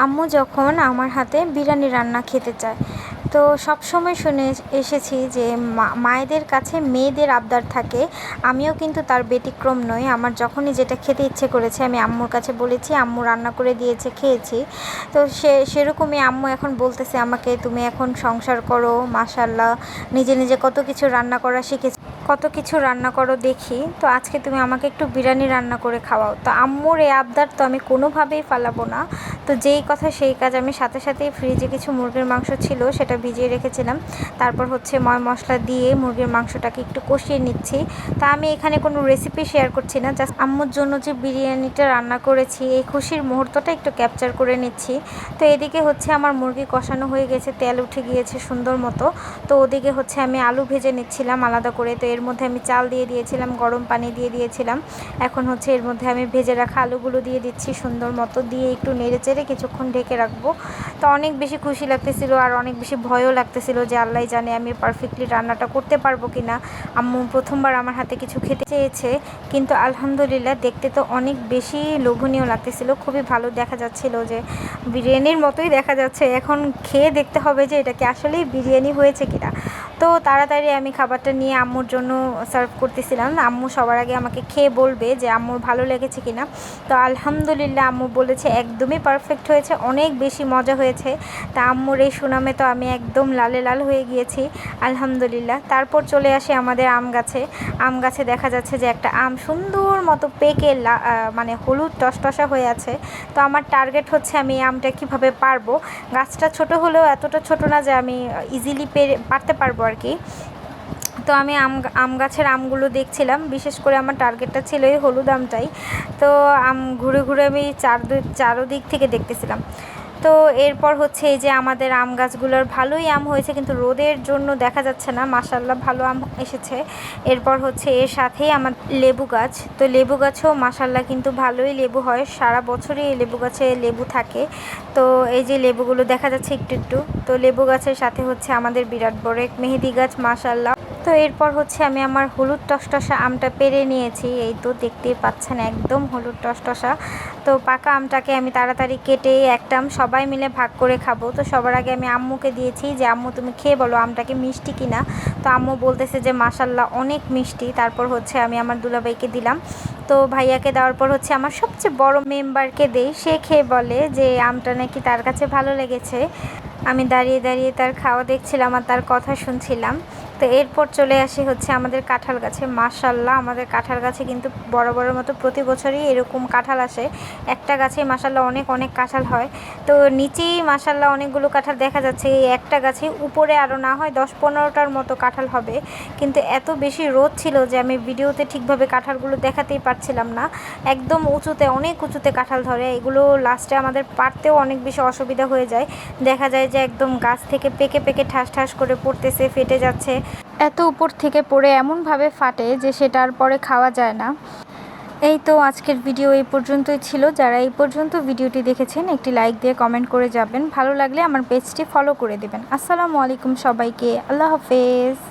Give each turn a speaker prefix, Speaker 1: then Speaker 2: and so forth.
Speaker 1: আম্মু যখন আমার হাতে বিরিয়ানি রান্না খেতে চায়, তো সবসময় শুনে এসেছি যে মায়েদের কাছে মেয়েদের আবদার থাকে। আমিও কিন্তু তার ব্যতিক্রম নই। আমার যখনই যেটা খেতে ইচ্ছে করেছে আমি আম্মুর কাছে বলেছি, আম্মু রান্না করে দিয়েছে, খেয়েছি। তো সেরকমই আম্মু এখন বলতেছে আমাকে, তুমি এখন সংসার করো, মাশাল্লাহ নিজে নিজে কত কিছু রান্না করা শিখেছি, কত কিছু রান্না করো দেখি, তো আজকে তুমি আমাকে একটু বিরিয়ানি রান্না করে খাওয়াও। তো আম্মুর এই আবদার তো আমি কোনোভাবেই ফালাবো না। তো যেই কথা সেই কাজ, আমি সাথে সাথেই ফ্রিজে কিছু মুরগির মাংস ছিল সেটা ভিজিয়ে রেখেছিলাম। তারপর হচ্ছে ময় মশলা দিয়ে মুরগির মাংসটাকে একটু কষিয়ে নিচ্ছি। তা আমি এখানে কোনো রেসিপি শেয়ার করছি না, জাস্ট আম্মুর জন্য যে বিরিয়ানিটা রান্না করেছি এই খুশির মুহূর্তটা একটু ক্যাপচার করে নিচ্ছি। তো এদিকে হচ্ছে আমার মুরগি কষানো হয়ে গেছে, তেল উঠে গিয়েছে সুন্দর মতো। তো ওদিকে হচ্ছে আমি আলু ভেজে নিচ্ছিলাম আলাদা করে। তো এর মধ্যে আমি চাল দিয়ে দিয়েছিলাম, গরম পানি দিয়ে দিয়েছিলাম। এখন হচ্ছে এর মধ্যে আমি ভেজে রাখা আলুগুলো দিয়ে দিচ্ছি সুন্দর মতো, দিয়ে একটু নেড়ে চেড়ে কিছুক্ষণ ঢেকে রাখবো। তো অনেক বেশি খুশি লাগতেছিল আর অনেক বেশি ভয়ও লাগতেছিল যে আল্লাহ জানে আমি পারফেক্টলি রান্নাটা করতে পারবো কি না। আম্মু প্রথমবার আমার হাতে কিছু খেতে চেয়েছে, কিন্তু আলহামদুলিল্লাহ দেখতে তো অনেক বেশি লোভনীয় লাগতেছিল, খুবই ভালো দেখা যাচ্ছিল, যে বিরিয়ানির মতোই দেখা যাচ্ছে। এখন খেয়ে দেখতে হবে যে এটা কি আসলেই বিরিয়ানি হয়েছে কিনা। তো তাড়াতাড়ি আমি খাবারটা নিয়ে আম্মুর জন্য সার্ভ করতেছিলাম। আম্মু সবার আগে আমাকে খেয়ে বলবে যে আম্মুর ভালো লেগেছে কিনা। তো আলহামদুলিল্লাহ আম্মু বলেছে একদমই পারফেক্ট হয়েছে, অনেক বেশি মজা হয়েছে। তা আম্মুর এই সুনামে তো আমি একদম লালে লাল হয়ে গিয়েছি আলহামদুলিল্লাহ। তারপর চলে আসি আমাদের আম গাছে। আম গাছে দেখা যাচ্ছে যে একটা আম সুন্দর মতো পেকে মানে হলুদ টসটসা হয়ে আছে। তো আমার টার্গেট হচ্ছে আমি এই আমটা কীভাবে পারবো। গাছটা ছোট হলেও এতটা ছোট না যে আমি ইজিলি পারতে পারবো আর কি। তো আমি আম গাছের আমগুলো দেখছিলাম, বিশেষ করে আমার টার্গেটটা ছিল এই হলুদ আমটাই। তো আম ঘুরে ঘুরে আমি চারোদিক থেকে দেখতেছিলাম। তো এরপর হচ্ছে এই যে আমাদের আম গাছগুলোর ভালোই আম হয়েছে, কিন্তু রোদের জন্য দেখা যাচ্ছে না, মাশাল্লাহ ভালো আম এসেছে। এরপর হচ্ছে এর সাথেই আমার লেবু গাছ। তো লেবু গাছেও মাশাল্লাহ কিন্তু ভালোই লেবু হয়, সারা বছরই এই লেবু গাছে লেবু থাকে। তো এই যে লেবুগুলো দেখা যাচ্ছে একটু একটু। তো লেবু গাছের সাথে হচ্ছে আমাদের বিরাট বড় এক মেহেদি গাছ মাশাল্লাহ। তো এরপর হচ্ছে আমি আমার হলুদ টসটসা আমটা পেরে নিয়েছি, এই তো দেখতেই পাচ্ছেন একদম হলুদ টসটসা। তো পাকা আমটাকে আমি তাড়াতাড়ি কেটে একটা আম সবাই মিলে ভাগ করে খাবো। তো সবার আগে আমি আম্মুকে দিয়েছি যে আম্মু তুমি খেয়ে বলো আমটাকে মিষ্টি কিনা। তো আম্মু বলতেছে যে মাশাল্লাহ অনেক মিষ্টি। তারপর হচ্ছে আমি আমার দুলাভাইকে দিলাম। তো ভাইয়াকে দেওয়ার পর হচ্ছে আমার সবচেয়ে বড় মেম্বারকে দেই, সে খেয়ে বলে যে আমটা নাকি তার কাছে ভালো লেগেছে। আমি দাঁড়িয়ে দাঁড়িয়ে তার খাওয়া দেখছিলাম আর তার কথা শুনছিলাম। তো এরপর চলে আসি হচ্ছে আমাদের কাঁঠাল গাছে। মাশাল্লাহ আমাদের কাঁঠাল গাছে কিন্তু বরাবরের মতো প্রতি বছরই এরকম কাঁঠাল আসে। একটা গাছেই মাশাল্লাহ অনেক অনেক কাঁঠাল হয়। তো নিচেই মাশাল্লাহ অনেকগুলো কাঁঠাল দেখা যাচ্ছে, এই একটা গাছে উপরে আরও না হয় 10-15টার মতো কাঁঠাল হবে। কিন্তু এত বেশি রোদ ছিল যে আমি ভিডিওতে ঠিকভাবে কাঁঠালগুলো দেখাতেই পারছিলাম না। একদম উঁচুতে, অনেক উঁচুতে কাঁঠাল ধরে, এগুলো লাস্টে আমাদের পারতেও অনেক বেশি অসুবিধা হয়ে যায়। দেখা যায় যে একদম গাছ থেকে পেকে পেকে ঠাস ঠাস করে পড়তেছে, ফেটে যাচ্ছে। এত উপর থেকে পড়ে এমনভাবে ফাটে যে সেটা আর পরে খাওয়া যায় না। এই তো আজকের ভিডিও এই পর্যন্তই ছিল। যারা এই পর্যন্ত ভিডিওটি দেখেছেন একটি লাইক দিয়ে কমেন্ট করে যাবেন, ভালো লাগলে আমার পেজটি ফলো করে দেবেন। আসসালামু আলাইকুম সবাইকে, আল্লাহ হাফেজ।